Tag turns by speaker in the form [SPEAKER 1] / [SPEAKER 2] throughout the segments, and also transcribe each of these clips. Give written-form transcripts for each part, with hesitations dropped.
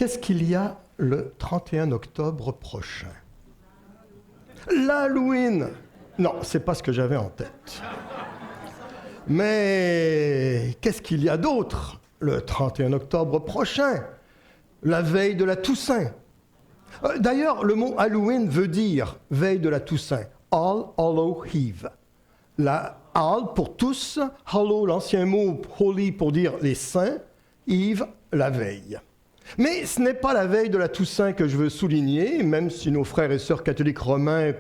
[SPEAKER 1] Qu'est-ce qu'il y a le 31 octobre prochain? L'Halloween! Non, c'est pas ce que j'avais en tête. Mais qu'est-ce qu'il y a d'autre le 31 octobre prochain? La veille de la Toussaint. D'ailleurs, le mot Halloween veut dire veille de la Toussaint. All Hallow Eve. La All pour tous, Hallow, l'ancien mot Holy pour dire les saints, Eve, la veille. Mais ce n'est pas la veille de la Toussaint que je veux souligner, même si nos frères et sœurs catholiques romains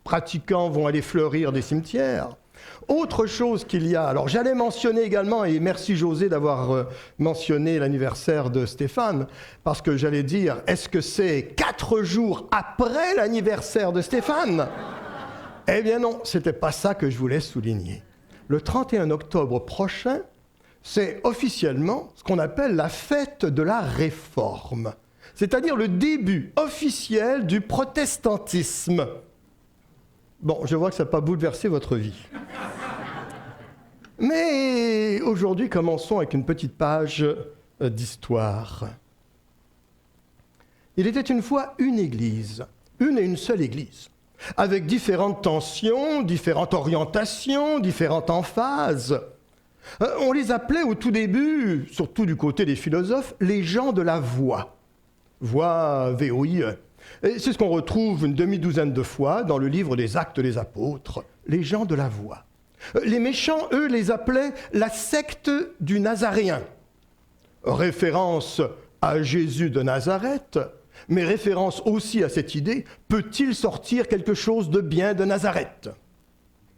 [SPEAKER 1] pratiquants vont aller fleurir des cimetières. Autre chose qu'il y a, alors j'allais mentionner également, et merci José d'avoir mentionné l'anniversaire de Stéphane, parce que j'allais dire, est-ce que c'est 4 jours après l'anniversaire de Stéphane? Eh bien non, c'était pas ça que je voulais souligner. Le 31 octobre prochain, c'est officiellement ce qu'on appelle la fête de la Réforme, c'est-à-dire le début officiel du protestantisme. Bon, je vois que ça n'a pas bouleversé votre vie. Mais aujourd'hui, commençons avec une petite page d'histoire. Il était une fois une église, une et une seule église, avec différentes tensions, différentes orientations, différentes emphases. On les appelait au tout début, surtout du côté des philosophes, les gens de la voie. Voie, V-O-I-E. Et c'est ce qu'on retrouve une demi-douzaine de fois dans le livre des Actes des Apôtres, les gens de la voie. Les méchants, eux, les appelaient la secte du Nazaréen. Référence à Jésus de Nazareth, mais référence aussi à cette idée, peut-il sortir quelque chose de bien de Nazareth?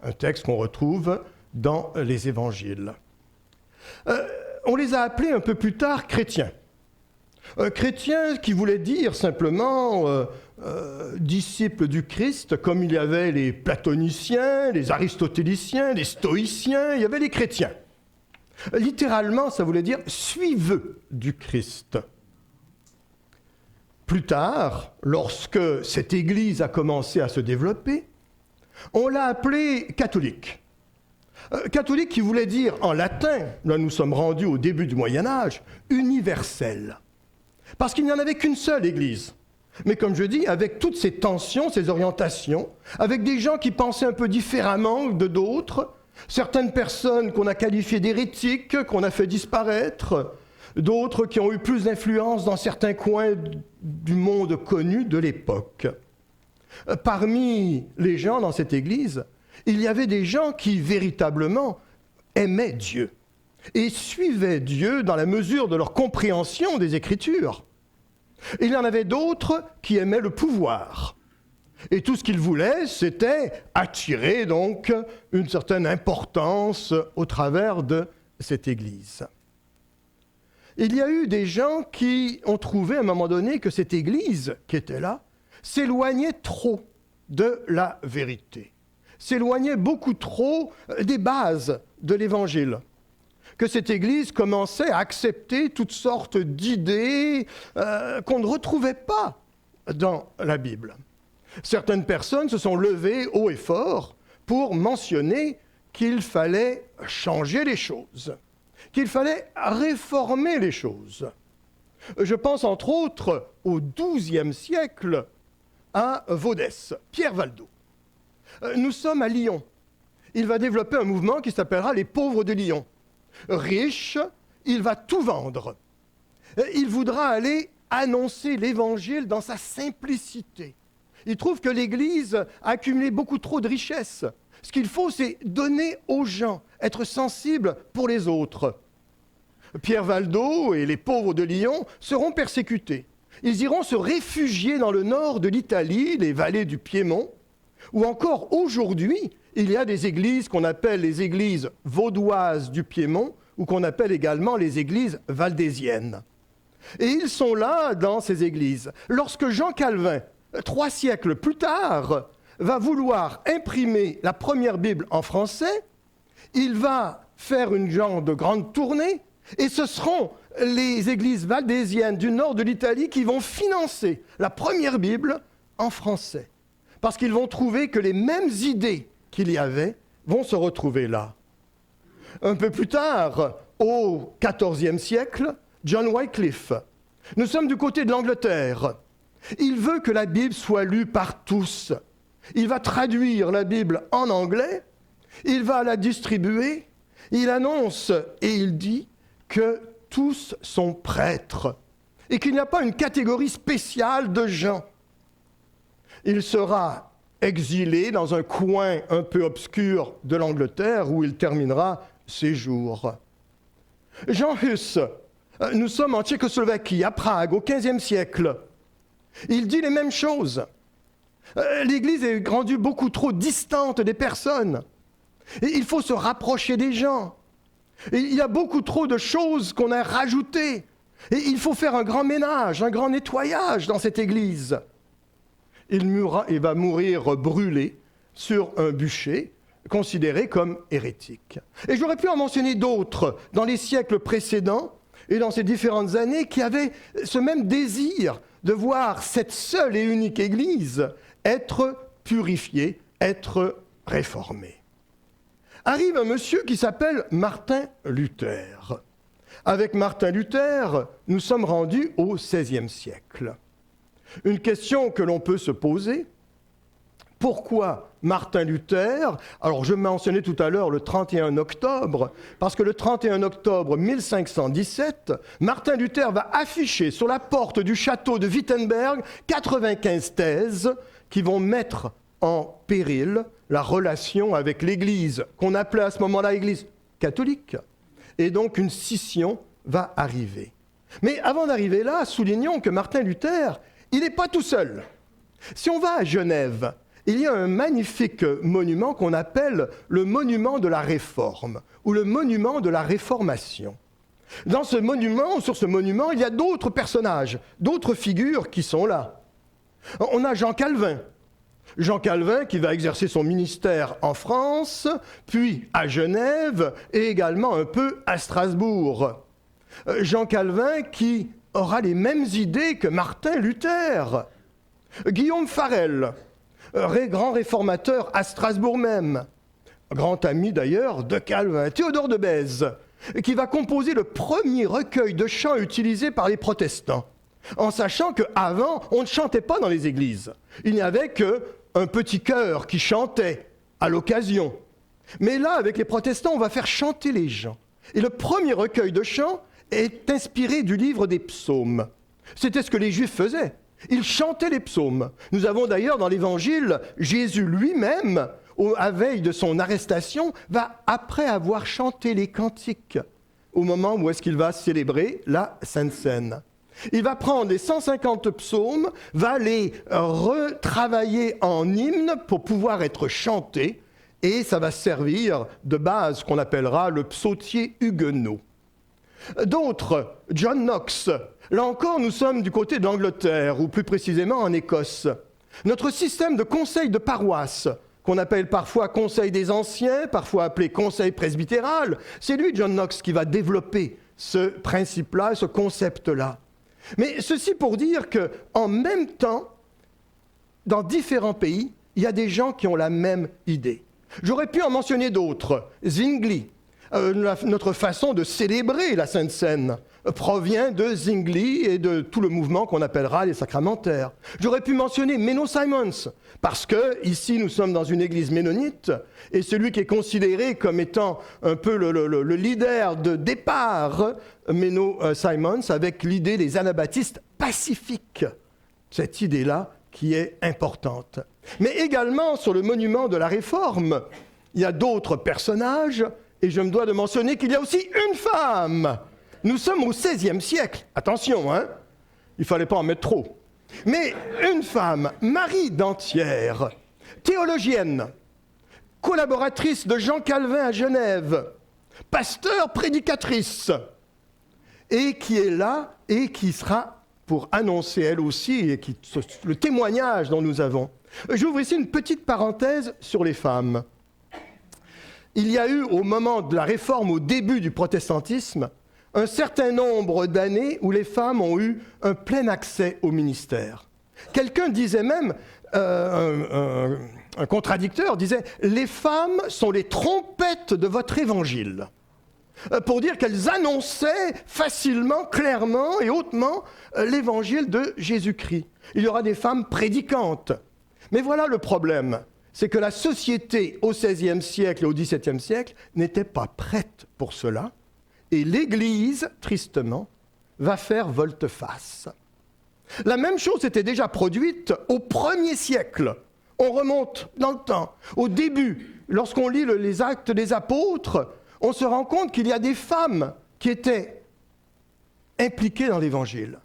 [SPEAKER 1] Un texte qu'on retrouve dans les évangiles. On les a appelés un peu plus tard chrétiens. Chrétiens qui voulait dire simplement disciples du Christ, comme il y avait les platoniciens, les aristotéliciens, les stoïciens, il y avait les chrétiens. Littéralement, ça voulait dire suiveux du Christ. Plus tard, lorsque cette église a commencé à se développer, on l'a appelée catholique. Catholique qui voulait dire en latin, là nous sommes rendus au début du Moyen-Âge, universel. Parce qu'il n'y en avait qu'une seule église. Mais comme je dis, avec toutes ces tensions, ces orientations, avec des gens qui pensaient un peu différemment de d'autres, certaines personnes qu'on a qualifiées d'hérétiques, qu'on a fait disparaître, d'autres qui ont eu plus d'influence dans certains coins du monde connu de l'époque. Parmi les gens dans cette église, il y avait des gens qui véritablement aimaient Dieu et suivaient Dieu dans la mesure de leur compréhension des Écritures. Il y en avait d'autres qui aimaient le pouvoir. Et tout ce qu'ils voulaient, c'était attirer donc une certaine importance au travers de cette Église. Il y a eu des gens qui ont trouvé à un moment donné que cette Église qui était là s'éloignait trop de la vérité, s'éloignait beaucoup trop des bases de l'Évangile. Que cette Église commençait à accepter toutes sortes d'idées qu'on ne retrouvait pas dans la Bible. Certaines personnes se sont levées haut et fort pour mentionner qu'il fallait changer les choses, qu'il fallait réformer les choses. Je pense entre autres au XIIe siècle à Vaudès, Pierre Valdo. Nous sommes à Lyon. Il va développer un mouvement qui s'appellera les pauvres de Lyon. Riche, il va tout vendre. Il voudra aller annoncer l'Évangile dans sa simplicité. Il trouve que l'Église a accumulé beaucoup trop de richesses. Ce qu'il faut, c'est donner aux gens, être sensible pour les autres. Pierre Valdo et les pauvres de Lyon seront persécutés. Ils iront se réfugier dans le nord de l'Italie, les vallées du Piémont, où encore aujourd'hui, il y a des églises qu'on appelle les églises vaudoises du Piémont, ou qu'on appelle également les églises valdésiennes. Et ils sont là dans ces églises. Lorsque Jean Calvin, 3 siècles plus tard, va vouloir imprimer la première Bible en français, il va faire une genre de grande tournée, et ce seront les églises valdésiennes du nord de l'Italie qui vont financer la première Bible en français. Parce qu'ils vont trouver que les mêmes idées qu'il y avait vont se retrouver là. Un peu plus tard, au XIVe siècle, John Wycliffe Nous sommes du côté de l'Angleterre. Il veut que la Bible soit lue par tous. Il va traduire la Bible en anglais, il va la distribuer, il annonce et il dit que tous sont prêtres et qu'il n'y a pas une catégorie spéciale de gens. Il sera exilé dans un coin un peu obscur de l'Angleterre où il terminera ses jours. Jean Hus, nous sommes en Tchécoslovaquie, à Prague, au XVe siècle. Il dit les mêmes choses. L'Église est rendue beaucoup trop distante des personnes. Et il faut se rapprocher des gens. Et il y a beaucoup trop de choses qu'on a rajoutées. Et il faut faire un grand ménage, un grand nettoyage dans cette Église. Il va mourir brûlé sur un bûcher, considéré comme hérétique. Et j'aurais pu en mentionner d'autres dans les siècles précédents et dans ces différentes années qui avaient ce même désir de voir cette seule et unique Église être purifiée, être réformée. Arrive un monsieur qui s'appelle Martin Luther. Avec Martin Luther, nous sommes rendus au XVIe siècle. Une question que l'on peut se poser, pourquoi Martin Luther? Alors je mentionnais tout à l'heure le 31 octobre, parce que le 31 octobre 1517, Martin Luther va afficher sur la porte du château de Wittenberg 95 thèses qui vont mettre en péril la relation avec l'Église, qu'on appelait à ce moment-là Église catholique. Et donc une scission va arriver. Mais avant d'arriver là, soulignons que Martin Luther, il n'est pas tout seul. Si on va à Genève, il y a un magnifique monument qu'on appelle le monument de la Réforme, ou le monument de la Réformation. Dans ce monument, sur ce monument, il y a d'autres personnages, d'autres figures qui sont là. On a Jean Calvin. Jean Calvin qui va exercer son ministère en France, puis à Genève et également un peu à Strasbourg. Jean Calvin qui aura les mêmes idées que Martin Luther. Guillaume Farel, grand réformateur à Strasbourg même, grand ami d'ailleurs de Calvin. Théodore de Bèze, qui va composer le premier recueil de chants utilisé par les protestants, en sachant qu'avant, on ne chantait pas dans les églises. Il n'y avait qu'un petit chœur qui chantait à l'occasion. Mais là, avec les protestants, on va faire chanter les gens. Et le premier recueil de chants est inspiré du livre des psaumes. C'était ce que les Juifs faisaient. Ils chantaient les psaumes. Nous avons d'ailleurs dans l'Évangile, Jésus lui-même, à veille de son arrestation, va, après avoir chanté les cantiques, au moment où est-ce qu'il va célébrer la Sainte Seine. Il va prendre les 150 psaumes, va les retravailler en hymnes pour pouvoir être chantés, et ça va servir de base qu'on appellera le psautier huguenot. D'autres, John Knox. Là encore, nous sommes du côté de l'Angleterre, ou plus précisément en Écosse. Notre système de conseil de paroisse, qu'on appelle parfois conseil des anciens, parfois appelé conseil presbytéral, c'est lui, John Knox, qui va développer ce principe-là, ce concept-là. Mais ceci pour dire qu'en même temps, dans différents pays, il y a des gens qui ont la même idée. J'aurais pu en mentionner d'autres. Zwingli, notre façon de célébrer la Sainte Seine provient de Zwingli et de tout le mouvement qu'on appellera les sacramentaires. J'aurais pu mentionner Menno Simons, parce que ici nous sommes dans une église ménonite, et celui qui est considéré comme étant un peu le leader de départ, Menno Simons, avec l'idée des anabaptistes pacifiques. Cette idée-là qui est importante. Mais également sur le monument de la Réforme, il y a d'autres personnages, et je me dois de mentionner qu'il y a aussi une femme. Nous sommes au XVIe siècle. Attention, hein, il ne fallait pas en mettre trop. Mais une femme, Marie d'Antières, théologienne, collaboratrice de Jean Calvin à Genève, pasteur, prédicatrice, et qui est là et qui sera pour annoncer elle aussi et le témoignage dont nous avons. J'ouvre ici une petite parenthèse sur les femmes. Il y a eu au moment de la Réforme, au début du protestantisme, un certain nombre d'années où les femmes ont eu un plein accès au ministère. Quelqu'un disait même, un contradicteur disait « Les femmes sont les trompettes de votre évangile ». pour dire qu'elles annonçaient facilement, clairement et hautement l'évangile de Jésus-Christ. Il y aura des femmes prédicantes. Mais voilà le problème, c'est que la société au XVIe siècle et au XVIIe siècle n'était pas prête pour cela, et l'Église, tristement, va faire volte-face. La même chose était déjà produite au 1er siècle. On remonte dans le temps. Au début, lorsqu'on lit les Actes des Apôtres, on se rend compte qu'il y a des femmes qui étaient impliquées dans l'Évangile.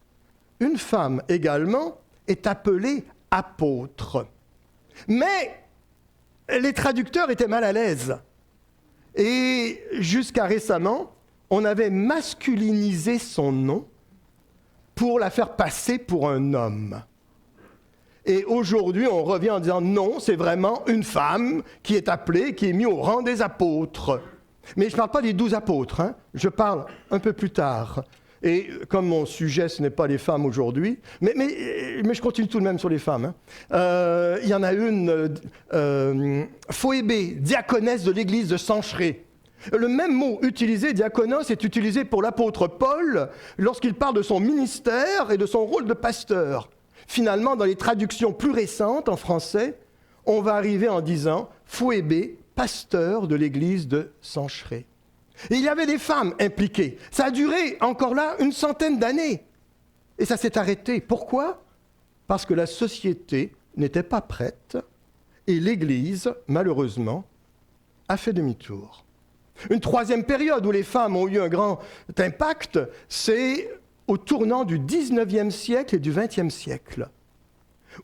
[SPEAKER 1] Une femme également est appelée apôtre. Mais les traducteurs étaient mal à l'aise. Et jusqu'à récemment, on avait masculinisé son nom pour la faire passer pour un homme. Et aujourd'hui, on revient en disant non, c'est vraiment une femme qui est appelée, qui est mise au rang des apôtres. Mais je ne parle pas des 12 apôtres, hein. Je parle un peu plus tard. Et comme mon sujet, ce n'est pas les femmes aujourd'hui, mais je continue tout de même sur les femmes. Il y en a une, Phoébé, diaconesse de l'église de Sancheré. Le même mot utilisé, diaconos, est utilisé pour l'apôtre Paul lorsqu'il parle de son ministère et de son rôle de pasteur. Finalement, dans les traductions plus récentes en français, on va arriver en disant Phoébé, pasteur de l'église de Sancheré. Et il y avait des femmes impliquées. Ça a duré, encore là, une centaine d'années. Et ça s'est arrêté. Pourquoi ? Parce que la société n'était pas prête et l'Église, malheureusement, a fait demi-tour. Une troisième période où les femmes ont eu un grand impact, c'est au tournant du 19e siècle et du 20e siècle,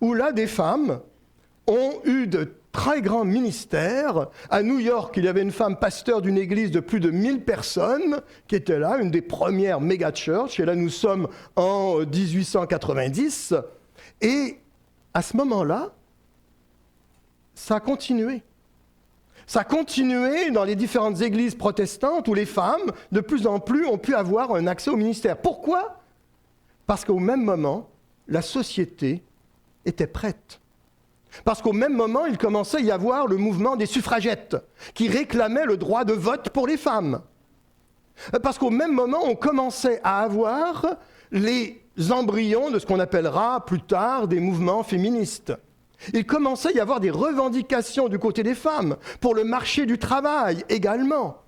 [SPEAKER 1] où là, des femmes ont eu de très grand ministère. À New York, il y avait une femme pasteur d'une église de plus de 1000 personnes qui était là, une des premières méga-churches. Et là, nous sommes en 1890. Et à ce moment-là, ça a continué. Ça a continué dans les différentes églises protestantes où les femmes, de plus en plus, ont pu avoir un accès au ministère. Pourquoi ? Parce qu'au même moment, la société était prête. Parce qu'au même moment, il commençait à y avoir le mouvement des suffragettes qui réclamaient le droit de vote pour les femmes. Parce qu'au même moment, on commençait à avoir les embryons de ce qu'on appellera plus tard des mouvements féministes. Il commençait à y avoir des revendications du côté des femmes pour le marché du travail également.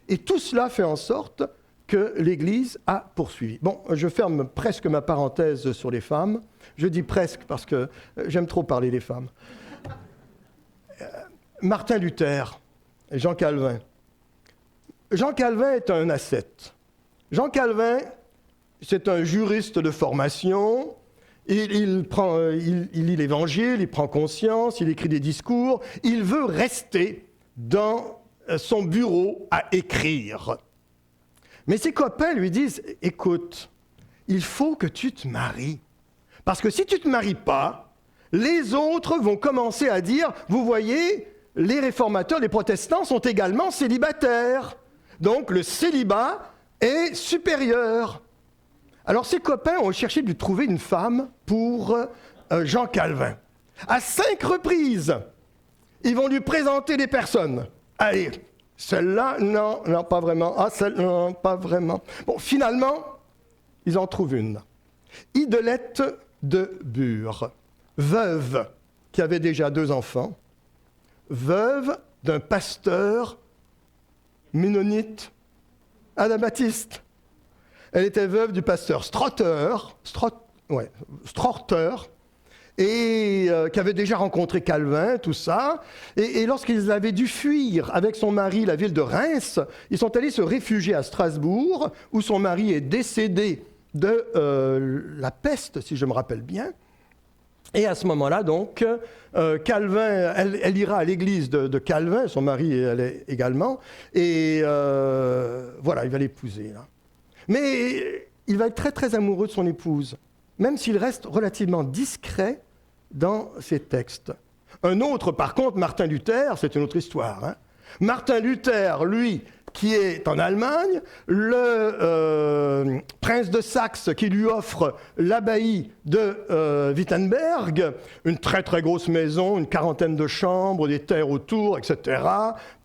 [SPEAKER 1] Et tout cela fait en sorte que l'Église a poursuivi. Bon, je ferme presque ma parenthèse sur les femmes. Je dis presque parce que j'aime trop parler des femmes. Martin Luther et Jean Calvin. Jean Calvin est un ascète. Jean Calvin, c'est un juriste de formation. Il lit l'Évangile, il prend conscience, il écrit des discours. Il veut rester dans son bureau à écrire. Mais ses copains lui disent « Écoute, il faut que tu te maries. Parce que si tu ne te maries pas, les autres vont commencer à dire « Vous voyez, les réformateurs, les protestants sont également célibataires. Donc le célibat est supérieur. » Alors ses copains ont cherché de lui trouver une femme pour Jean Calvin. À 5 reprises, ils vont lui présenter des personnes. Allez, celle-là, non, pas vraiment. Ah, celle-là, non, pas vraiment. Bon, finalement, ils en trouvent une. Idelette de Bure, veuve qui avait déjà 2 enfants, veuve d'un pasteur ménonite, anabaptiste. Elle était veuve du pasteur Strother, et qui avait déjà rencontré Calvin, tout ça. Et lorsqu'ils avaient dû fuir avec son mari la ville de Reims, ils sont allés se réfugier à Strasbourg, où son mari est décédé de la peste, si je me rappelle bien. Et à ce moment-là, donc, Calvin, elle ira à l'église de Calvin, son mari elle est également, et voilà, il va l'épouser, là. Mais il va être très, très amoureux de son épouse, même s'il reste relativement discret dans ses textes. Un autre, par contre, Martin Luther, c'est une autre histoire. Hein. Martin Luther, lui, qui est en Allemagne, le prince de Saxe qui lui offre l'abbaye de Wittenberg, une très très grosse maison, une quarantaine de chambres, des terres autour, etc.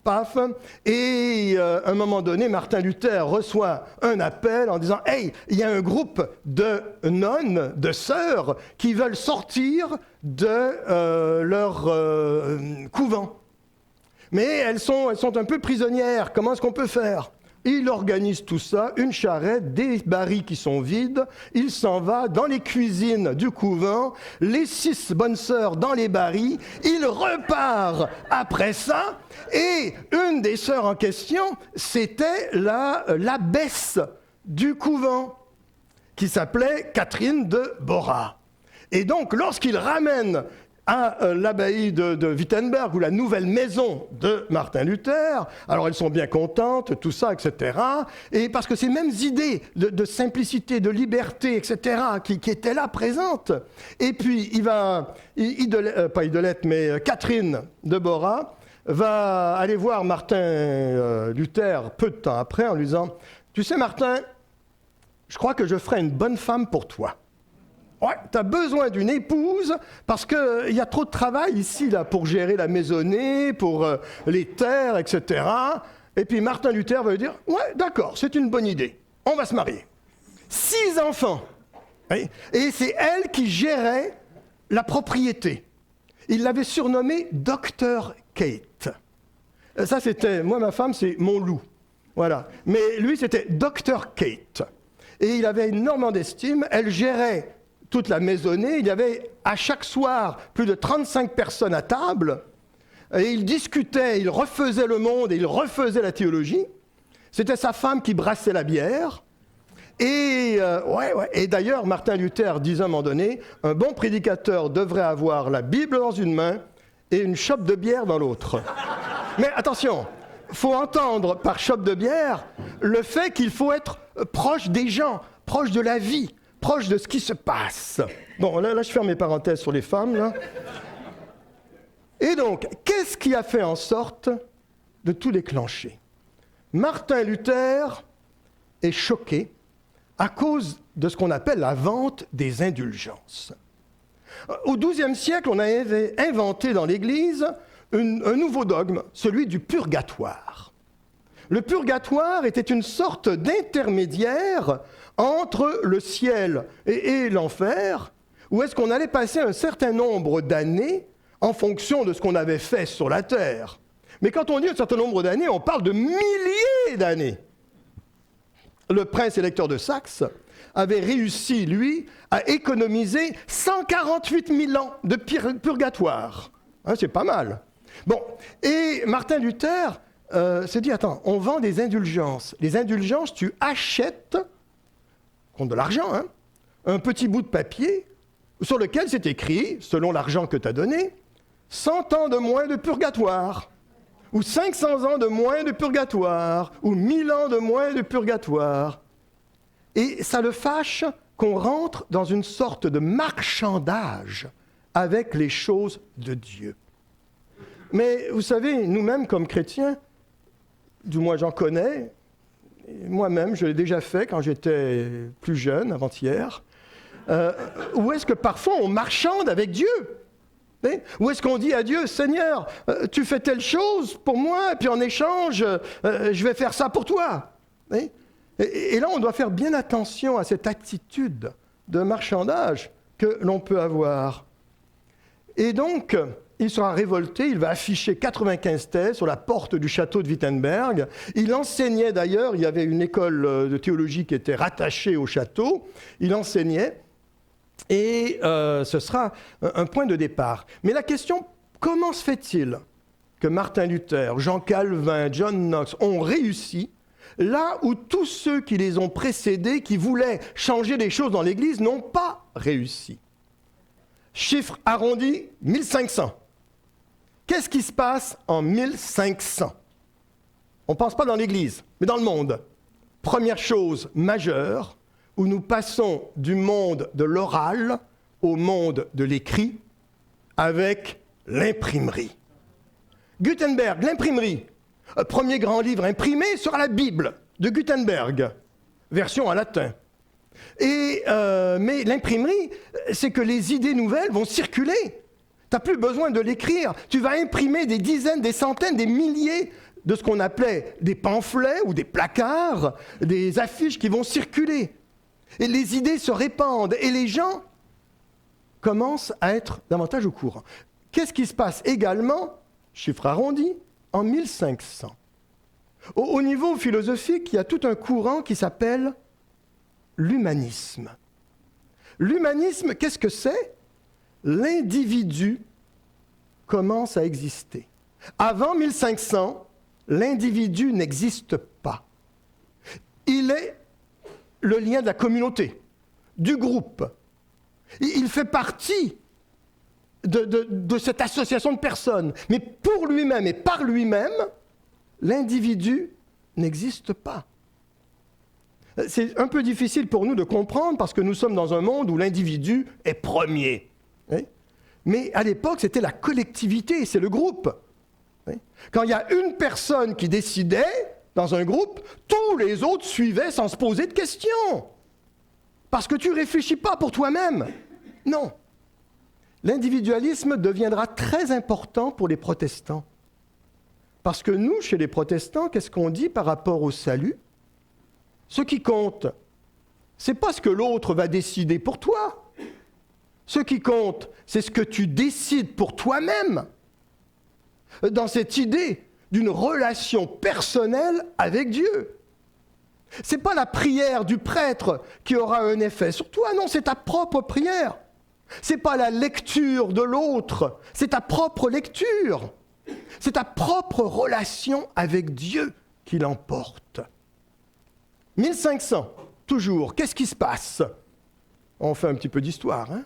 [SPEAKER 1] Paf. Et à un moment donné, Martin Luther reçoit un appel en disant « Hey, il y a un groupe de nonnes, de sœurs, qui veulent sortir de leur couvent. Mais elles sont un peu prisonnières. Comment est-ce qu'on peut faire ?» Il organise tout ça, une charrette, des barils qui sont vides. Il s'en va dans les cuisines du couvent, les 6 bonnes sœurs dans les barils. Il repart après ça. Et une des sœurs en question, c'était l'abbesse du couvent, qui s'appelait Catherine de Bora. Et donc, lorsqu'il ramène à l'abbaye de Wittenberg, ou la nouvelle maison de Martin Luther. Alors elles sont bien contentes, tout ça, etc. Et parce que ces mêmes idées de simplicité, de liberté, etc., qui étaient là présentes. Et puis Catherine de Bora va aller voir Martin Luther peu de temps après en lui disant « Tu sais Martin, je crois que je ferai une bonne femme pour toi. » Ouais, tu as besoin d'une épouse parce qu'il y a trop de travail ici là, pour gérer la maisonnée, pour les terres, etc. Et puis Martin Luther va lui dire « Ouais, d'accord, c'est une bonne idée, on va se marier. » 6 enfants. Oui, et c'est elle qui gérait la propriété. Il l'avait surnommée Dr Kate. Ça c'était, moi ma femme c'est mon loup. Voilà. Mais lui c'était Dr Kate. Et il avait énormément d'estime, elle gérait toute la maisonnée, il y avait à chaque soir plus de 35 personnes à table, et ils discutaient, ils refaisaient le monde, et ils refaisaient la théologie. C'était sa femme qui brassait la bière. Et d'ailleurs, Martin Luther disait à un moment donné, un bon prédicateur devrait avoir la Bible dans une main et une chope de bière dans l'autre. Mais attention, il faut entendre par chope de bière le fait qu'il faut être proche des gens, proche de la vie, proche de ce qui se passe. Bon, là je ferme mes parenthèses sur les femmes, là. Et donc, qu'est-ce qui a fait en sorte de tout déclencher ? Martin Luther est choqué à cause de ce qu'on appelle la vente des indulgences. Au XIIe siècle, on a inventé dans l'Église un nouveau dogme, celui du purgatoire. Le purgatoire était une sorte d'intermédiaire entre le ciel et l'enfer, où est-ce qu'on allait passer un certain nombre d'années en fonction de ce qu'on avait fait sur la terre. Mais quand on dit un certain nombre d'années, on parle de milliers d'années. Le prince électeur de Saxe avait réussi, lui, à économiser 148 000 ans de purgatoire. Hein, c'est pas mal. Bon, et Martin Luther s'est dit, attends, on vend des indulgences. Les indulgences, tu achètes, contre de l'argent, hein, un petit bout de papier sur lequel c'est écrit, selon l'argent que tu as donné, 100 ans de moins de purgatoire, ou 500 ans de moins de purgatoire, ou 1000 ans de moins de purgatoire. Et ça le fâche qu'on rentre dans une sorte de marchandage avec les choses de Dieu. Mais vous savez, nous-mêmes comme chrétiens, du moins j'en connais, moi-même je l'ai déjà fait quand j'étais plus jeune, avant-hier, où est-ce que parfois on marchande avec Dieu ? Où est-ce qu'on dit à Dieu, Seigneur, tu fais telle chose pour moi, et puis en échange, je vais faire ça pour toi. Et là, on doit faire bien attention à cette attitude de marchandage que l'on peut avoir. Et donc, il sera révolté, il va afficher 95 thèses sur la porte du château de Wittenberg. Il enseignait d'ailleurs, il y avait une école de théologie qui était rattachée au château, il enseignait. Et ce sera un point de départ. Mais la question, comment se fait-il que Martin Luther, Jean Calvin, John Knox ont réussi là où tous ceux qui les ont précédés, qui voulaient changer les choses dans l'Église, n'ont pas réussi? Chiffre arrondi, 1500. Qu'est-ce qui se passe en 1500? On ne pense pas dans l'Église, mais dans le monde. Première chose majeure, où nous passons du monde de l'oral au monde de l'écrit avec l'imprimerie. Gutenberg, l'imprimerie. Premier grand livre imprimé sera la Bible de Gutenberg, version en latin. Mais l'imprimerie, c'est que les idées nouvelles vont circuler. Tu n'as plus besoin de l'écrire. Tu vas imprimer des dizaines, des centaines, des milliers de ce qu'on appelait des pamphlets ou des placards, des affiches qui vont circuler. Et les idées se répandent et les gens commencent à être davantage au courant. Qu'est-ce qui se passe également, chiffre arrondi, en 1500? Au niveau philosophique, il y a tout un courant qui s'appelle l'humanisme. L'humanisme, qu'est-ce que c'est? L'individu commence à exister. Avant 1500, l'individu n'existe pas. Il est le lien de la communauté, du groupe. Il fait partie de cette association de personnes. Mais pour lui-même et par lui-même, l'individu n'existe pas. C'est un peu difficile pour nous de comprendre parce que nous sommes dans un monde où l'individu est premier. Oui? Mais à l'époque, c'était la collectivité, c'est le groupe. Oui? Quand il y a une personne qui décidait dans un groupe, tous les autres suivaient sans se poser de questions. Parce que tu ne réfléchis pas pour toi-même. Non. L'individualisme deviendra très important pour les protestants. Parce que nous, chez les protestants, qu'est-ce qu'on dit par rapport au salut? Ce qui compte, ce n'est pas ce que l'autre va décider pour toi. Ce qui compte, c'est ce que tu décides pour toi-même. Dans cette idée d'une relation personnelle avec Dieu. Ce n'est pas la prière du prêtre qui aura un effet sur toi, non, c'est ta propre prière. Ce n'est pas la lecture de l'autre, c'est ta propre lecture. C'est ta propre relation avec Dieu qui l'emporte. 1500, toujours, qu'est-ce qui se passe? On fait un petit peu d'histoire, hein?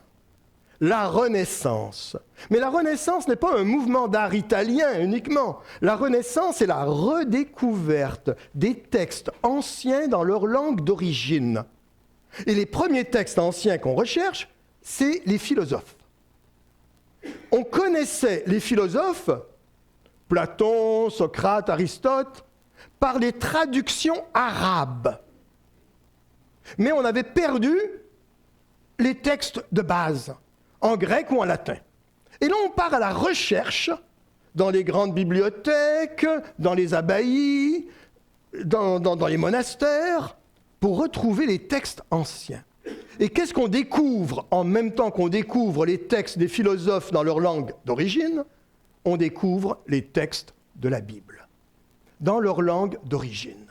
[SPEAKER 1] La Renaissance. Mais la Renaissance n'est pas un mouvement d'art italien uniquement. La Renaissance est la redécouverte des textes anciens dans leur langue d'origine. Et les premiers textes anciens qu'on recherche, c'est les philosophes. On connaissait les philosophes, Platon, Socrate, Aristote, par les traductions arabes. Mais on avait perdu les textes de base, en grec ou en latin. Et là, on part à la recherche dans les grandes bibliothèques, dans les abbayes, dans les monastères, pour retrouver les textes anciens. Et qu'est-ce qu'on découvre en même temps qu'on découvre les textes des philosophes dans leur langue d'origine? On découvre les textes de la Bible, dans leur langue d'origine.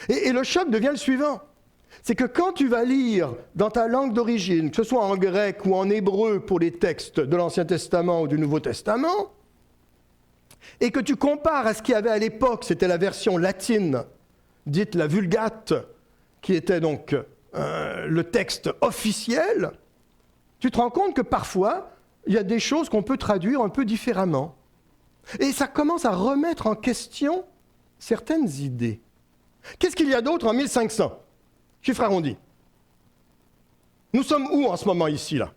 [SPEAKER 1] Et le choc devient le suivant. C'est que quand tu vas lire dans ta langue d'origine, que ce soit en grec ou en hébreu pour les textes de l'Ancien Testament ou du Nouveau Testament, et que tu compares à ce qu'il y avait à l'époque, c'était la version latine, dite la Vulgate, qui était donc le texte officiel, tu te rends compte que parfois, il y a des choses qu'on peut traduire un peu différemment. Et ça commence à remettre en question certaines idées. Qu'est-ce qu'il y a d'autre en 1500? Chiffre arrondi. Nous sommes où en ce moment ici, là?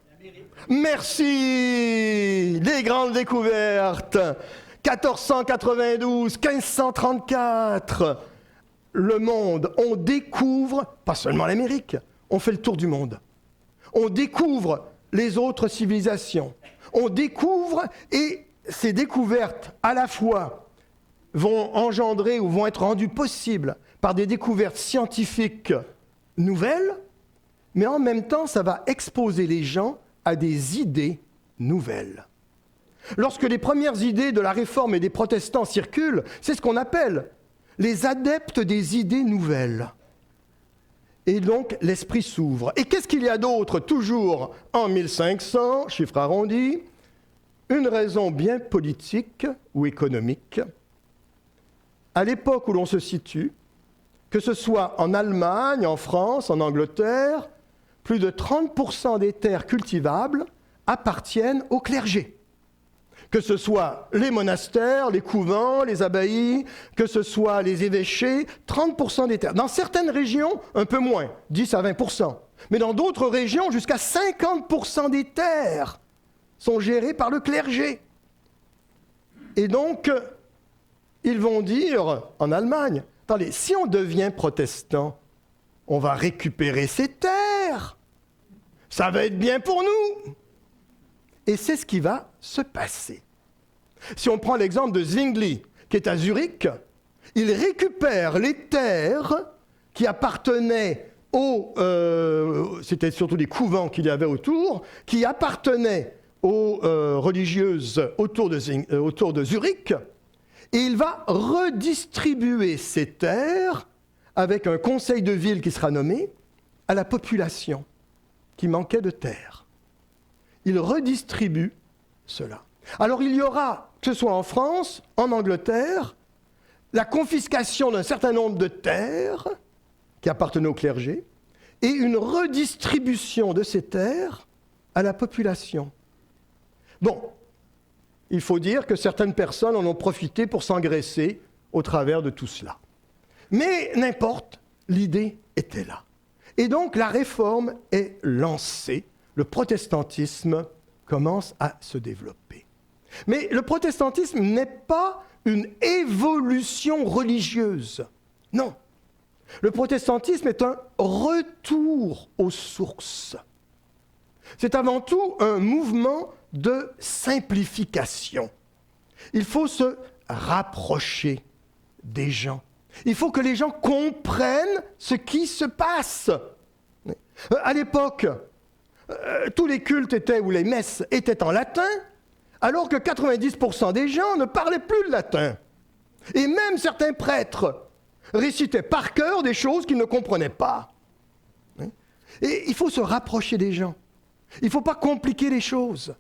[SPEAKER 1] Merci! Les grandes découvertes. 1492, 1534. Le monde, on découvre, pas seulement l'Amérique, on fait le tour du monde. On découvre les autres civilisations. On découvre, et ces découvertes, à la fois, vont engendrer ou vont être rendues possibles par des découvertes scientifiques nouvelles, mais en même temps, ça va exposer les gens à des idées nouvelles. Lorsque les premières idées de la Réforme et des protestants circulent, c'est ce qu'on appelle les adeptes des idées nouvelles. Et donc, l'esprit s'ouvre. Et qu'est-ce qu'il y a d'autre, toujours en 1500, chiffre arrondi? Une raison bien politique ou économique. À l'époque où l'on se situe, que ce soit en Allemagne, en France, en Angleterre, plus de 30% des terres cultivables appartiennent au clergé. Que ce soit les monastères, les couvents, les abbayes, que ce soit les évêchés, 30% des terres. Dans certaines régions, un peu moins, 10 à 20%. Mais dans d'autres régions, jusqu'à 50% des terres sont gérées par le clergé. Et donc, ils vont dire, en Allemagne, attendez, si on devient protestant, on va récupérer ces terres. Ça va être bien pour nous. Et c'est ce qui va se passer. Si on prend l'exemple de Zwingli, qui est à Zurich, il récupère les terres qui appartenaient c'était surtout des couvents qu'il y avait autour, qui appartenaient aux religieuses autour de Zurich, et il va redistribuer ces terres avec un conseil de ville qui sera nommé à la population qui manquait de terre. Il redistribue cela. Alors il y aura, que ce soit en France, en Angleterre, la confiscation d'un certain nombre de terres qui appartenaient au clergé et une redistribution de ces terres à la population. Bon, il faut dire que certaines personnes en ont profité pour s'engraisser au travers de tout cela. Mais n'importe, l'idée était là. Et donc la réforme est lancée, le protestantisme commence à se développer. Mais le protestantisme n'est pas une évolution religieuse, non. Le protestantisme est un retour aux sources. C'est avant tout un mouvement de simplification. Il faut se rapprocher des gens. Il faut que les gens comprennent ce qui se passe. À l'époque, tous les cultes étaient, ou les messes étaient en latin, alors que 90% des gens ne parlaient plus le latin. Et même certains prêtres récitaient par cœur des choses qu'ils ne comprenaient pas. Et il faut se rapprocher des gens. Il ne faut pas compliquer les choses.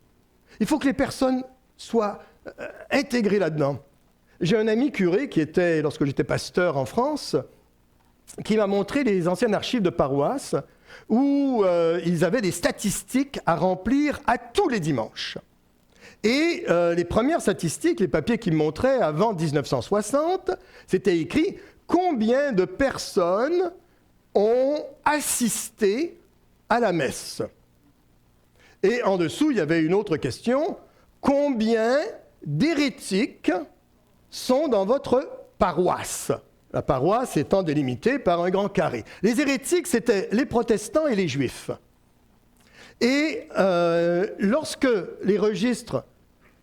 [SPEAKER 1] Il faut que les personnes soient intégrées là-dedans. J'ai un ami curé qui était, lorsque j'étais pasteur en France, qui m'a montré les anciennes archives de paroisse où ils avaient des statistiques à remplir à tous les dimanches. Et les premières statistiques, les papiers qu'il me montrait avant 1960, c'était écrit combien de personnes ont assisté à la messe. Et en dessous, il y avait une autre question, combien d'hérétiques sont dans votre paroisse? La paroisse étant délimitée par un grand carré. Les hérétiques, c'était les protestants et les juifs. Et lorsque les registres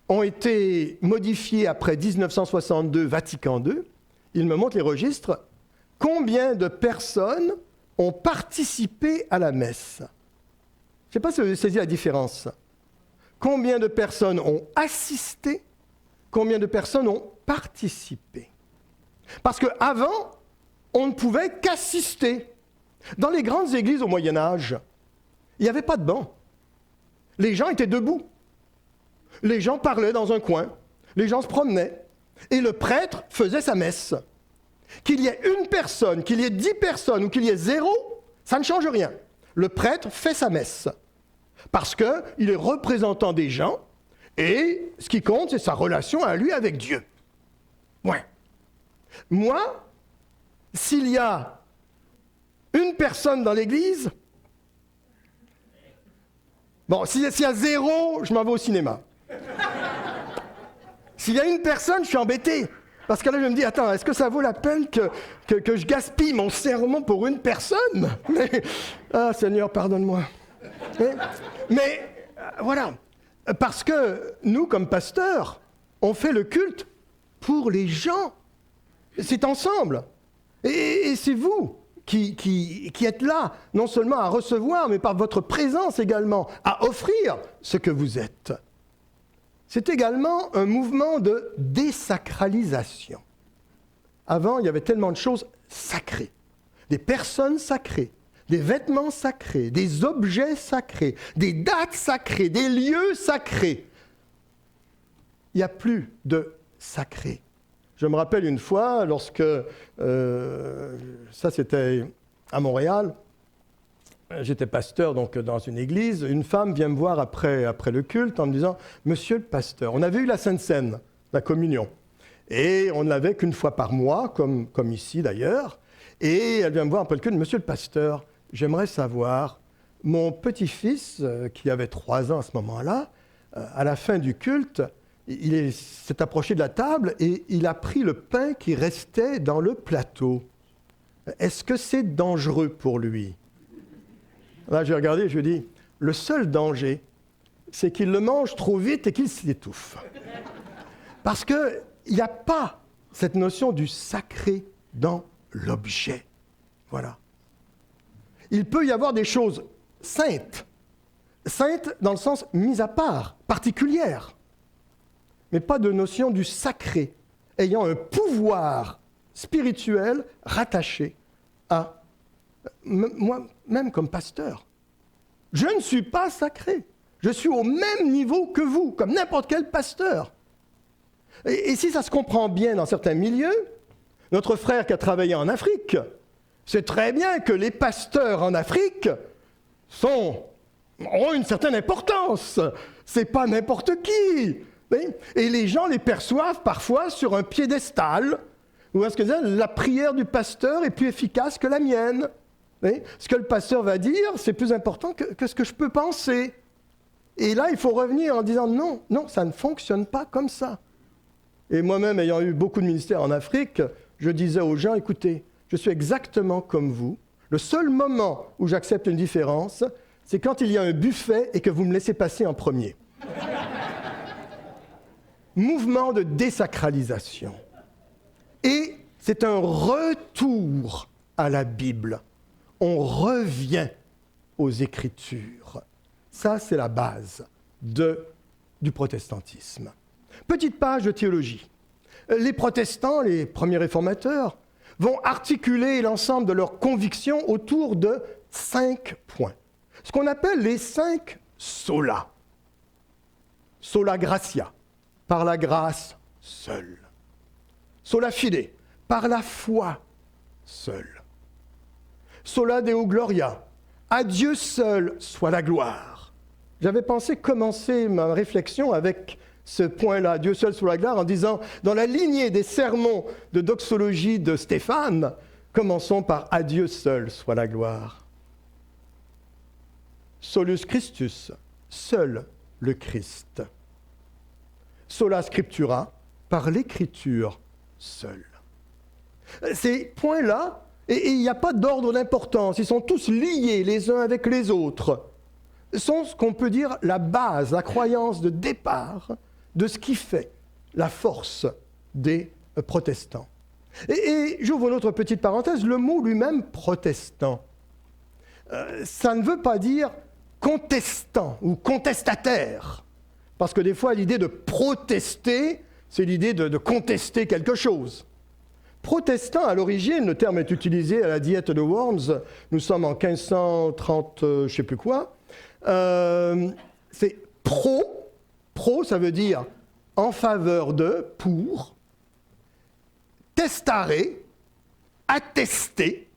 [SPEAKER 1] ont été modifiés après 1962, Vatican II, il me montre les registres, combien de personnes ont participé à la messe? Je ne sais pas si vous avez saisi la différence. Combien de personnes ont assisté? Combien de personnes ont participé? Parce qu'avant, on ne pouvait qu'assister. Dans les grandes églises au Moyen-Âge, il n'y avait pas de banc. Les gens étaient debout. Les gens parlaient dans un coin. Les gens se promenaient. Et le prêtre faisait sa messe. Qu'il y ait une personne, qu'il y ait 10 personnes ou qu'il y ait 0, ça ne change rien. Le prêtre fait sa messe. Parce qu'il est représentant des gens et ce qui compte, c'est sa relation à lui avec Dieu. Ouais. Moi, s'il y a une personne dans l'église, bon, s'il y a 0, je m'en vais au cinéma. S'il y a une personne, je suis embêté. Parce que là, je me dis, attends, est-ce que ça vaut la peine que je gaspille mon serment pour une personne? Ah, Seigneur, pardonne-moi. Mais voilà, parce que nous, comme pasteurs, on fait le culte pour les gens. C'est ensemble. Et c'est vous qui êtes là, non seulement à recevoir, mais par votre présence également, à offrir ce que vous êtes. C'est également un mouvement de désacralisation. Avant, il y avait tellement de choses sacrées, des personnes sacrées, des vêtements sacrés, des objets sacrés, des dates sacrées, des lieux sacrés. Il n'y a plus de sacré. Je me rappelle une fois, lorsque, ça c'était à Montréal, j'étais pasteur donc dans une église, une femme vient me voir après le culte en me disant « Monsieur le pasteur », on avait eu la Sainte Seine, la communion, et on ne l'avait qu'une fois par mois, comme ici d'ailleurs, et elle vient me voir après le culte « Monsieur le pasteur, j'aimerais savoir, mon petit-fils, qui avait 3 ans à ce moment-là, à la fin du culte, s'est approché de la table et il a pris le pain qui restait dans le plateau. Est-ce que c'est dangereux pour lui? Là, j'ai regardé et je lui ai dit, le seul danger, c'est qu'il le mange trop vite et qu'il s'étouffe. Parce qu'il n'y a pas cette notion du sacré dans l'objet. Voilà. Il peut y avoir des choses saintes. Saintes dans le sens mis à part, particulière. Mais pas de notion du sacré, ayant un pouvoir spirituel rattaché à moi, même comme pasteur. Je ne suis pas sacré. Je suis au même niveau que vous, comme n'importe quel pasteur. Et si ça se comprend bien dans certains milieux, notre frère qui a travaillé en Afrique sait très bien que les pasteurs en Afrique ont une certaine importance. C'est pas n'importe qui. Et les gens les perçoivent parfois sur un piédestal, où est-ce que la prière du pasteur est plus efficace que la mienne. Ce que le pasteur va dire, c'est plus important que ce que je peux penser. Et là, il faut revenir en disant non, ça ne fonctionne pas comme ça. Et moi-même, ayant eu beaucoup de ministères en Afrique, je disais aux gens, écoutez, je suis exactement comme vous. Le seul moment où j'accepte une différence, c'est quand il y a un buffet et que vous me laissez passer en premier. Mouvement de désacralisation. Et c'est un retour à la Bible. On revient aux Écritures. Ça, c'est la base du protestantisme. Petite page de théologie. Les protestants, les premiers réformateurs, vont articuler l'ensemble de leurs convictions autour de 5 points. Ce qu'on appelle les 5 sola. Sola gratia, par la grâce seule. Sola fide, par la foi seule. Sola Deo Gloria, à Dieu seul soit la gloire. J'avais pensé commencer ma réflexion avec ce point-là, Dieu seul soit la gloire, en disant, dans la lignée des sermons de doxologie de Stéphane, commençons par à Dieu seul soit la gloire. Solus Christus, seul le Christ. Sola Scriptura, par l'écriture seule. Ces points-là, et il n'y a pas d'ordre d'importance, ils sont tous liés les uns avec les autres, sont ce qu'on peut dire la base, la croyance de départ de ce qui fait la force des protestants. Et j'ouvre une autre petite parenthèse, le mot lui-même protestant, ça ne veut pas dire contestant ou contestataire, parce que des fois l'idée de protester, c'est l'idée de contester quelque chose. Protestant, à l'origine, le terme est utilisé à la Diète de Worms, nous sommes en 1530, je ne sais plus quoi, c'est pro, ça veut dire en faveur de, pour, testare, attester,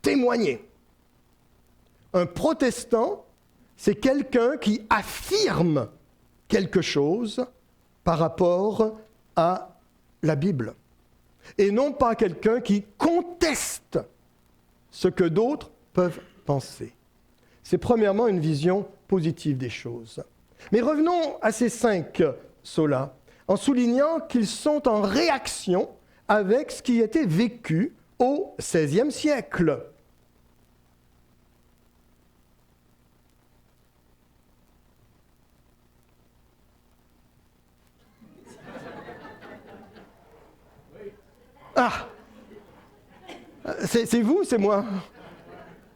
[SPEAKER 1] témoigner. Un protestant, c'est quelqu'un qui affirme quelque chose par rapport à la Bible. Et non pas quelqu'un qui conteste ce que d'autres peuvent penser. C'est premièrement une vision positive des choses. Mais revenons à ces 5 solas, en soulignant qu'ils sont en réaction avec ce qui était vécu au XVIe siècle. Ah! C'est vous, c'est moi?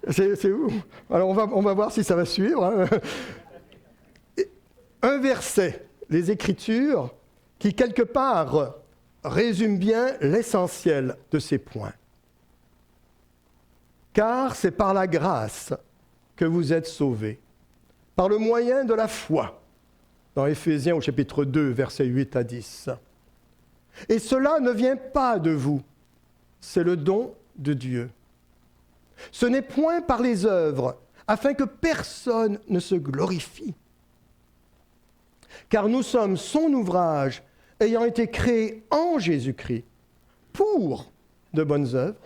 [SPEAKER 1] C'est vous? Alors on va voir si ça va suivre. Hein. Un verset, les Écritures, qui quelque part résume bien l'essentiel de ces points. Car c'est par la grâce que vous êtes sauvés, par le moyen de la foi, dans Éphésiens au chapitre 2, versets 8 à 10. Et cela ne vient pas de vous, c'est le don de Dieu. Ce n'est point par les œuvres, afin que personne ne se glorifie. Car nous sommes son ouvrage, ayant été créés en Jésus-Christ, pour de bonnes œuvres,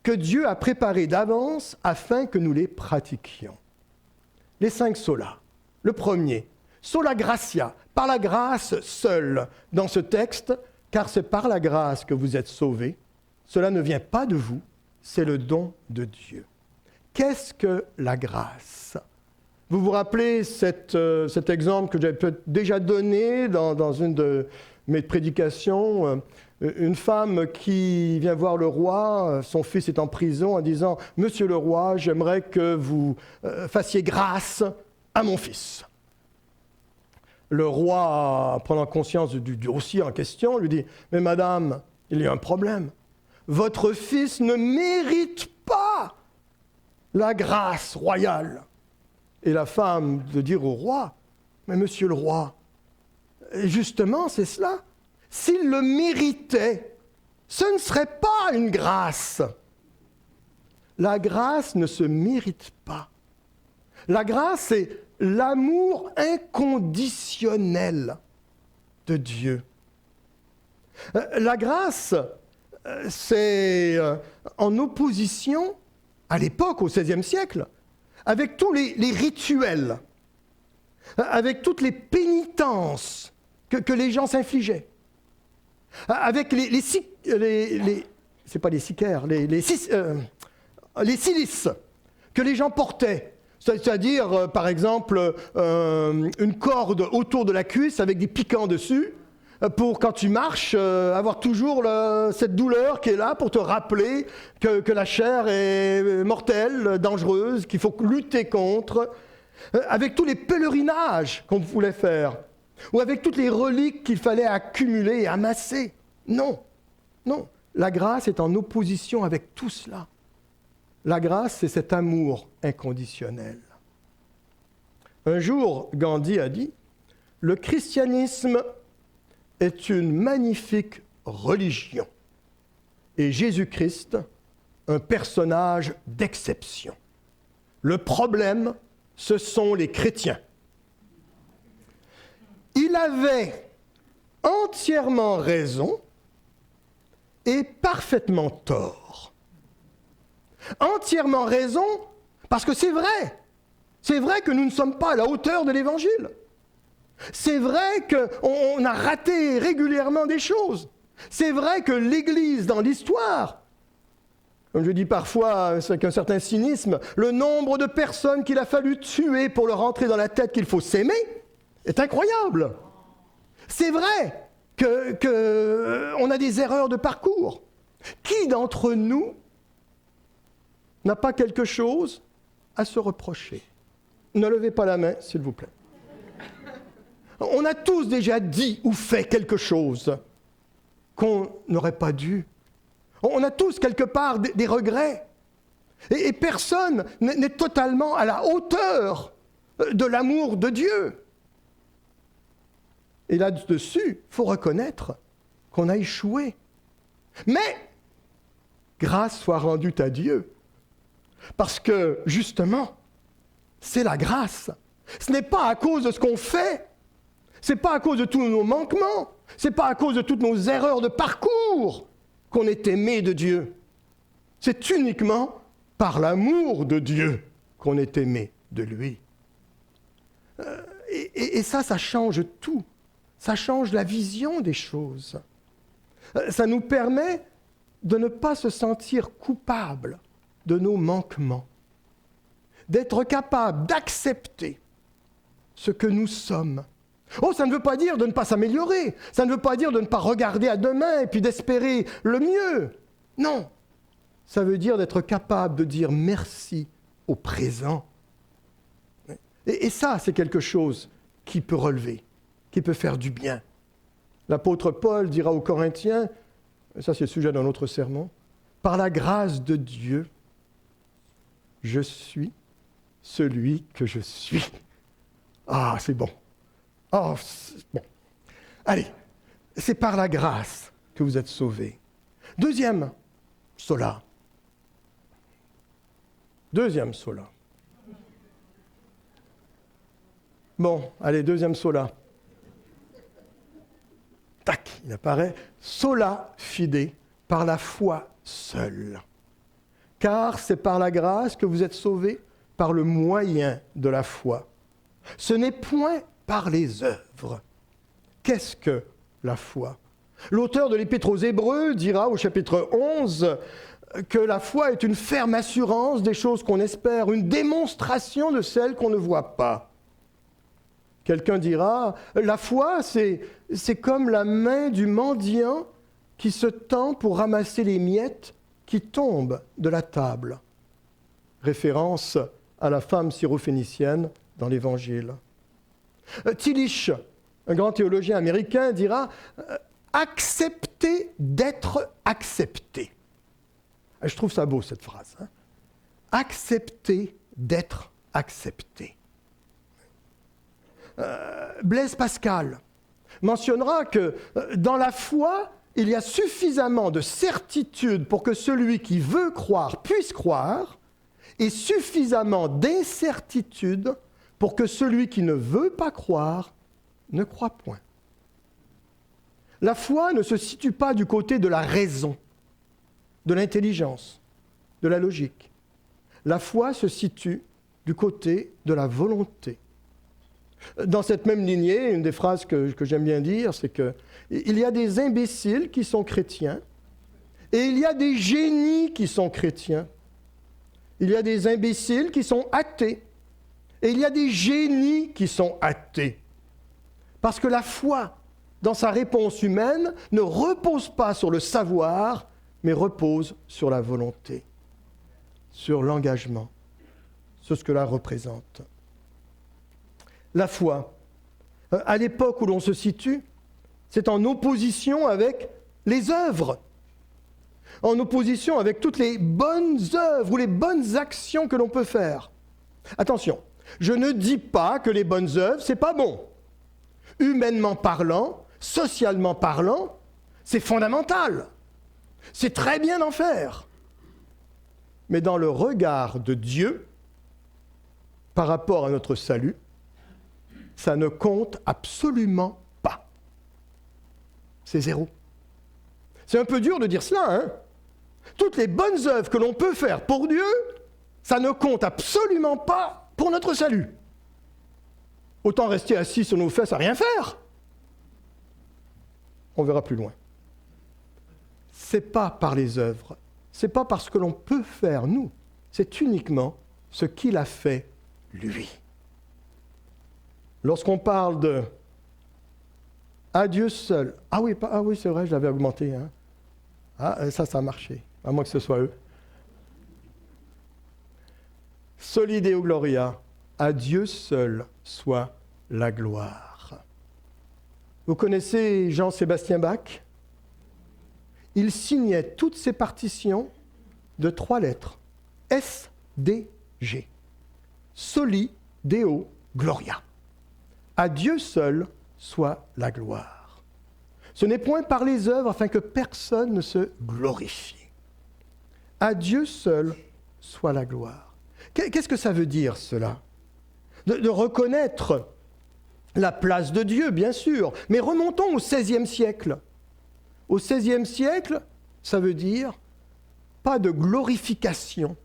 [SPEAKER 1] que Dieu a préparées d'avance afin que nous les pratiquions. Les 5 solas. Le premier, Sola gratia, par la grâce seule, dans ce texte, car c'est par la grâce que vous êtes sauvés. Cela ne vient pas de vous, c'est le don de Dieu. Qu'est-ce que la grâce ? Vous vous rappelez cet exemple que j'avais peut-être déjà donné dans une de mes prédications, une femme qui vient voir le roi, son fils est en prison, en disant « Monsieur le roi, j'aimerais que vous fassiez grâce à mon fils. » Le roi, prenant conscience du dossier en question, lui dit « Mais madame, il y a un problème. Votre fils ne mérite pas la grâce royale. » Et la femme de dire au roi, « Mais monsieur le roi, justement, c'est cela. S'il le méritait, ce ne serait pas une grâce. La grâce ne se mérite pas. La grâce, c'est l'amour inconditionnel de Dieu. La grâce, c'est en opposition, à l'époque, au XVIe siècle, avec tous les rituels, avec toutes les pénitences que les gens s'infligeaient, avec c'est pas les sicaires, les cilices que les gens portaient, c'est-à-dire, par exemple, une corde autour de la cuisse avec des piquants dessus, pour quand tu marches, avoir toujours cette douleur qui est là pour te rappeler que la chair est mortelle, dangereuse, qu'il faut lutter contre, avec tous les pèlerinages qu'on voulait faire, ou avec toutes les reliques qu'il fallait accumuler et amasser. Non, non, la grâce est en opposition avec tout cela. La grâce, c'est cet amour inconditionnel. Un jour, Gandhi a dit « Le christianisme est une magnifique religion et Jésus-Christ, un personnage d'exception. Le problème, ce sont les chrétiens. » Il avait entièrement raison et parfaitement tort. Entièrement raison parce que c'est vrai. C'est vrai que nous ne sommes pas à la hauteur de l'Évangile. C'est vrai qu'on a raté régulièrement des choses. C'est vrai que l'Église, dans l'histoire, comme je dis parfois avec un certain cynisme, le nombre de personnes qu'il a fallu tuer pour leur entrer dans la tête qu'il faut s'aimer est incroyable. C'est vrai qu'on a des erreurs de parcours. Qui d'entre nous n'a pas quelque chose à se reprocher ? Ne levez pas la main, s'il vous plaît. On a tous déjà dit ou fait quelque chose qu'on n'aurait pas dû. On a tous quelque part des regrets. Et personne n'est totalement à la hauteur de l'amour de Dieu. Et là-dessus, il faut reconnaître qu'on a échoué. Mais grâce soit rendue à Dieu. Parce que, justement, c'est la grâce. Ce n'est pas à cause de ce qu'on fait. Ce n'est pas à cause de tous nos manquements. Ce n'est pas à cause de toutes nos erreurs de parcours qu'on est aimé de Dieu. C'est uniquement par l'amour de Dieu qu'on est aimé de lui. Et ça change tout. Ça change la vision des choses. Ça nous permet de ne pas se sentir coupable de nos manquements, d'être capable d'accepter ce que nous sommes. Oh, ça ne veut pas dire de ne pas s'améliorer, ça ne veut pas dire de ne pas regarder à demain et puis d'espérer le mieux. Non, ça veut dire d'être capable de dire merci au présent. Et ça, c'est quelque chose qui peut relever, qui peut faire du bien. L'apôtre Paul dira aux Corinthiens, ça c'est le sujet d'un autre sermon, « Par la grâce de Dieu, je suis celui que je suis. » Ah, c'est bon. Oh, c'est bon. Allez, c'est par la grâce que vous êtes sauvés. Deuxième sola. Deuxième sola. Bon, allez, deuxième sola. Tac, il apparaît. Sola fide, par la foi seule. Car c'est par la grâce que vous êtes sauvés, par le moyen de la foi. Ce n'est point par les œuvres. Qu'est-ce que la foi ? L'auteur de l'Épître aux Hébreux dira au chapitre 11 que la foi est une ferme assurance des choses qu'on espère, une démonstration de celles qu'on ne voit pas. Quelqu'un dira, la foi, c'est comme la main du mendiant qui se tend pour ramasser les miettes qui tombent de la table. Référence à la femme syrophénicienne dans l'Évangile. Tillich, un grand théologien américain, dira « accepter d'être accepté ». Je trouve ça beau, cette phrase. Hein? Accepter d'être accepté. Blaise Pascal mentionnera que dans la foi, il y a suffisamment de certitude pour que celui qui veut croire puisse croire, et suffisamment d'incertitude pour que celui qui ne veut pas croire ne croit point. La foi ne se situe pas du côté de la raison, de l'intelligence, de la logique. La foi se situe du côté de la volonté. Dans cette même lignée, une des phrases que j'aime bien dire, c'est qu'il y a des imbéciles qui sont chrétiens et il y a des génies qui sont chrétiens. Il y a des imbéciles qui sont athées et il y a des génies qui sont athées. Parce que la foi, dans sa réponse humaine, ne repose pas sur le savoir, mais repose sur la volonté, sur l'engagement, sur ce que cela représente. La foi, à l'époque où l'on se situe, c'est en opposition avec les œuvres, en opposition avec toutes les bonnes œuvres ou les bonnes actions que l'on peut faire. Attention, je ne dis pas que les bonnes œuvres, c'est pas bon. Humainement parlant, socialement parlant, c'est fondamental. C'est très bien d'en faire. Mais dans le regard de Dieu, par rapport à notre salut, ça ne compte absolument pas. C'est zéro. C'est un peu dur de dire cela, hein? Toutes les bonnes œuvres que l'on peut faire pour Dieu, ça ne compte absolument pas pour notre salut. Autant rester assis sur nos fesses à rien faire. On verra plus loin. C'est pas par les œuvres, c'est pas parce que l'on peut faire nous, c'est uniquement ce qu'il a fait lui. Lorsqu'on parle de à Dieu seul, ah oui, c'est vrai, je l'avais augmenté. Hein. Ah, ça a marché, à moins que ce soit eux. Soli Deo Gloria, à Dieu seul soit la gloire. Vous connaissez Jean-Sébastien Bach ? Il signait toutes ses partitions de 3 lettres. S-D-G. Soli Deo Gloria. À Dieu seul soit la gloire. Ce n'est point par les œuvres afin que personne ne se glorifie. À Dieu seul soit la gloire. Qu'est-ce que ça veut dire, cela ? De reconnaître la place de Dieu, bien sûr, mais remontons au XVIe siècle. Au XVIe siècle, ça veut dire pas de glorification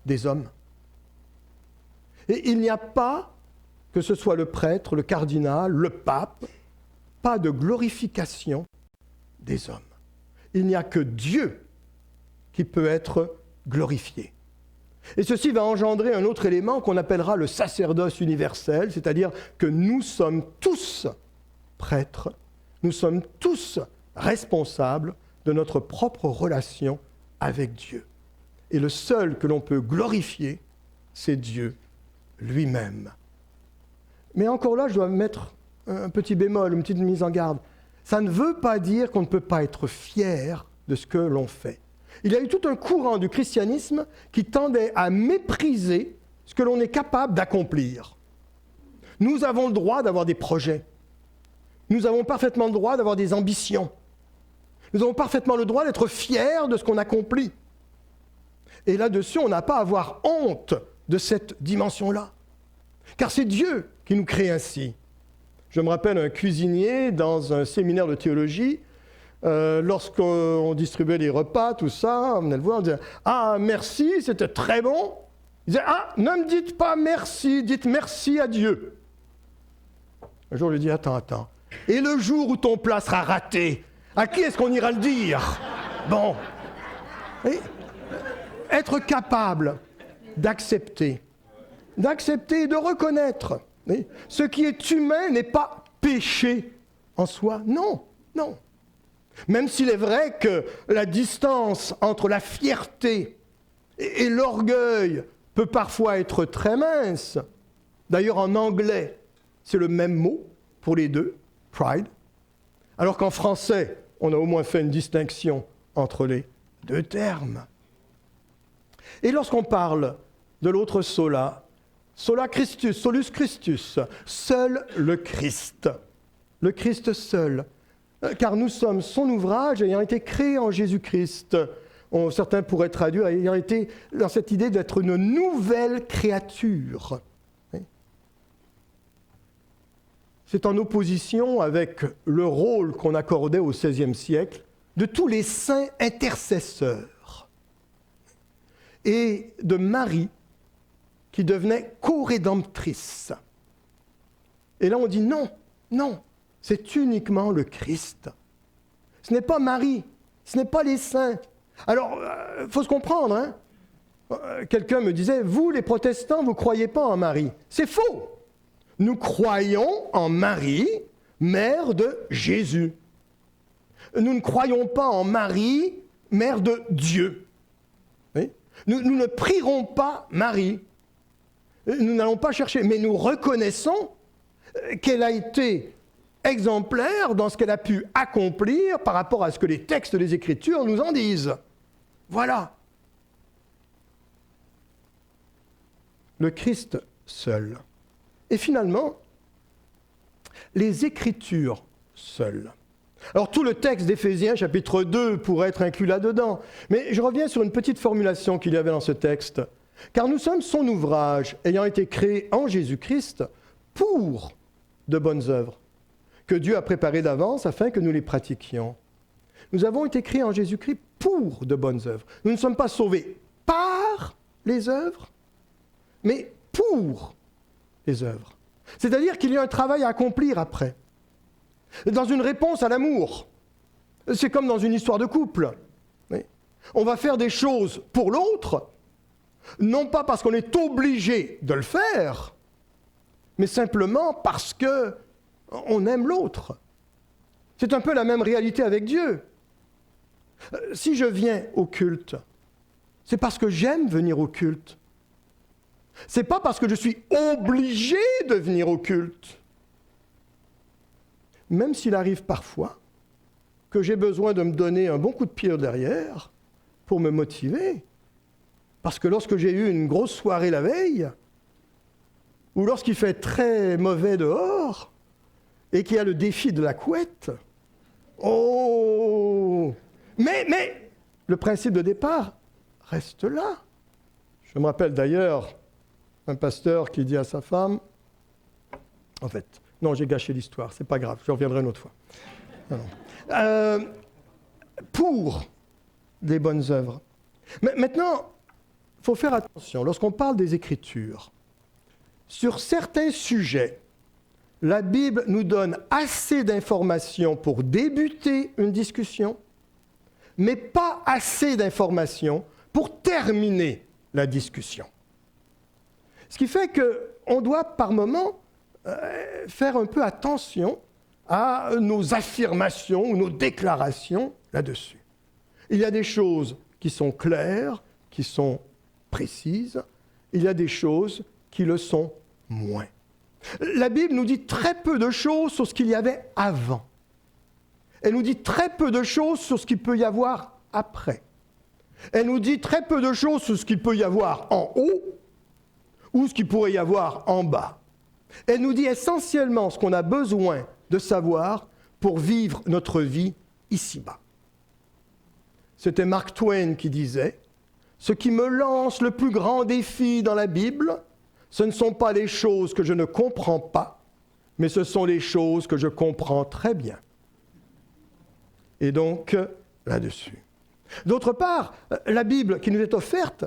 [SPEAKER 1] des hommes. Et il n'y a pas, que ce soit le prêtre, le cardinal, le pape, pas de glorification des hommes. Il n'y a que Dieu qui peut être glorifié. Et ceci va engendrer un autre élément qu'on appellera le sacerdoce universel, c'est-à-dire que nous sommes tous prêtres, nous sommes tous responsables de notre propre relation avec Dieu. Et le seul que l'on peut glorifier, c'est Dieu lui-même. Mais encore là, je dois mettre un petit bémol, une petite mise en garde. Ça ne veut pas dire qu'on ne peut pas être fier de ce que l'on fait. Il y a eu tout un courant du christianisme qui tendait à mépriser ce que l'on est capable d'accomplir. Nous avons le droit d'avoir des projets. Nous avons parfaitement le droit d'avoir des ambitions. Nous avons parfaitement le droit d'être fiers de ce qu'on accomplit. Et là-dessus, on n'a pas à avoir honte de cette dimension-là. Car c'est Dieu qui nous crée ainsi. Je me rappelle un cuisinier dans un séminaire de théologie, lorsqu'on distribuait les repas, tout ça, on venait le voir, on disait « Ah, merci, c'était très bon ». Il disait « Ah, ne me dites pas merci, dites merci à Dieu ». Un jour, je lui dis, attends. Et le jour où ton plat sera raté, à qui est-ce qu'on ira le dire? Bon. Et être capable d'accepter et de reconnaître. Ce qui est humain n'est pas péché en soi. Non. Même s'il est vrai que la distance entre la fierté et l'orgueil peut parfois être très mince. D'ailleurs, en anglais, c'est le même mot pour les deux, pride. Alors qu'en français, on a au moins fait une distinction entre les deux termes. Et lorsqu'on parle de l'autre sola Christus, solus Christus, seul le Christ seul, car nous sommes son ouvrage ayant été créé en Jésus-Christ. Certains pourraient traduire ayant été dans cette idée d'être une nouvelle créature. C'est en opposition avec le rôle qu'on accordait au XVIe siècle de tous les saints intercesseurs et de Marie qui devenait co-rédemptrice. Et là on dit non, c'est uniquement le Christ. Ce n'est pas Marie, ce n'est pas les saints. Alors, il faut se comprendre, hein? Quelqu'un me disait, vous les protestants, vous ne croyez pas en Marie. C'est faux. Nous croyons en Marie, mère de Jésus. Nous ne croyons pas en Marie, mère de Dieu. Oui? Nous ne prierons pas Marie. Nous n'allons pas chercher, mais nous reconnaissons qu'elle a été exemplaire dans ce qu'elle a pu accomplir par rapport à ce que les textes des Écritures nous en disent. Voilà. Le Christ seul. Et finalement, les Écritures seules. Alors tout le texte d'Éphésiens chapitre 2 pourrait être inclus là-dedans, mais je reviens sur une petite formulation qu'il y avait dans ce texte. Car nous sommes son ouvrage, ayant été créé en Jésus-Christ pour de bonnes œuvres, que Dieu a préparées d'avance afin que nous les pratiquions. Nous avons été créés en Jésus-Christ pour de bonnes œuvres. Nous ne sommes pas sauvés par les œuvres, mais pour les œuvres. C'est-à-dire qu'il y a un travail à accomplir après. Dans une réponse à l'amour, c'est comme dans une histoire de couple. On va faire des choses pour l'autre, non pas parce qu'on est obligé de le faire, mais simplement parce qu'on aime l'autre. C'est un peu la même réalité avec Dieu. Si je viens au culte, c'est parce que j'aime venir au culte. C'est pas parce que je suis obligé de venir au culte. Même s'il arrive parfois que j'ai besoin de me donner un bon coup de pied derrière pour me motiver. Parce que lorsque j'ai eu une grosse soirée la veille, ou lorsqu'il fait très mauvais dehors, et qu'il y a le défi de la couette, mais le principe de départ reste là. Je me rappelle d'ailleurs un pasteur qui dit à sa femme, en fait, non, j'ai gâché l'histoire, c'est pas grave, je reviendrai une autre fois. Pour des bonnes œuvres. Mais maintenant, il faut faire attention, lorsqu'on parle des Écritures, sur certains sujets, la Bible nous donne assez d'informations pour débuter une discussion, mais pas assez d'informations pour terminer la discussion. Ce qui fait qu'on doit par moments faire un peu attention à nos affirmations ou nos déclarations là-dessus. Il y a des choses qui sont claires, qui sont précises, il y a des choses qui le sont moins. La Bible nous dit très peu de choses sur ce qu'il y avait avant. Elle nous dit très peu de choses sur ce qu'il peut y avoir après. Elle nous dit très peu de choses sur ce qu'il peut y avoir en haut ou ce qu'il pourrait y avoir en bas. Elle nous dit essentiellement ce qu'on a besoin de savoir pour vivre notre vie ici-bas. C'était Mark Twain qui disait « Ce qui me lance le plus grand défi dans la Bible, ce ne sont pas les choses que je ne comprends pas, mais ce sont les choses que je comprends très bien. » Et donc, là-dessus. D'autre part, la Bible qui nous est offerte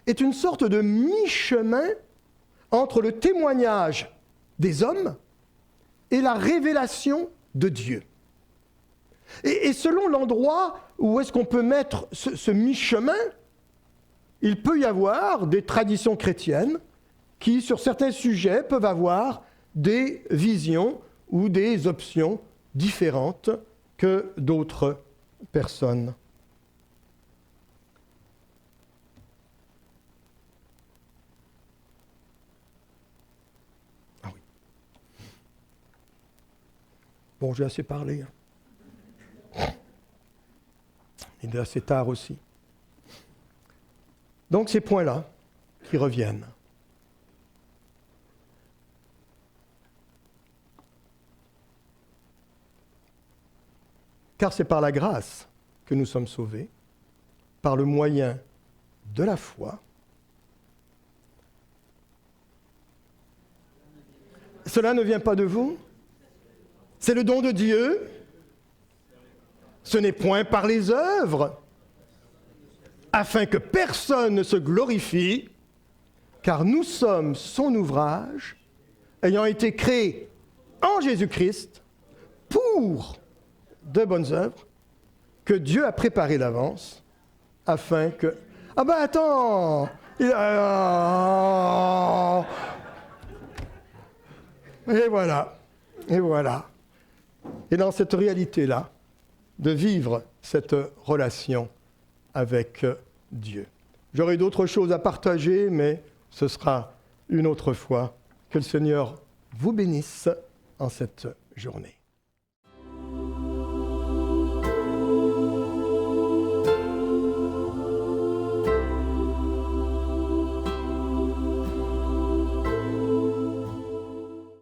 [SPEAKER 1] est une sorte de mi-chemin entre le témoignage des hommes et la révélation de Dieu. Et selon l'endroit où est-ce qu'on peut mettre ce mi-chemin, il peut y avoir des traditions chrétiennes qui, sur certains sujets, peuvent avoir des visions ou des options différentes que d'autres personnes. Ah oui. Bon, j'ai assez parlé. Il est assez tard aussi. Donc ces points-là qui reviennent. Car c'est par la grâce que nous sommes sauvés, par le moyen de la foi. Cela ne vient pas de vous, c'est le don de Dieu. Ce n'est point par les œuvres, afin que personne ne se glorifie, car nous sommes son ouvrage, ayant été créés en Jésus-Christ pour de bonnes œuvres que Dieu a préparées d'avance, afin que... Ah ben attends, et voilà, et voilà. Et dans cette réalité-là, de vivre cette relation avec Dieu. J'aurai d'autres choses à partager, mais ce sera une autre fois. Que le Seigneur vous bénisse en cette journée.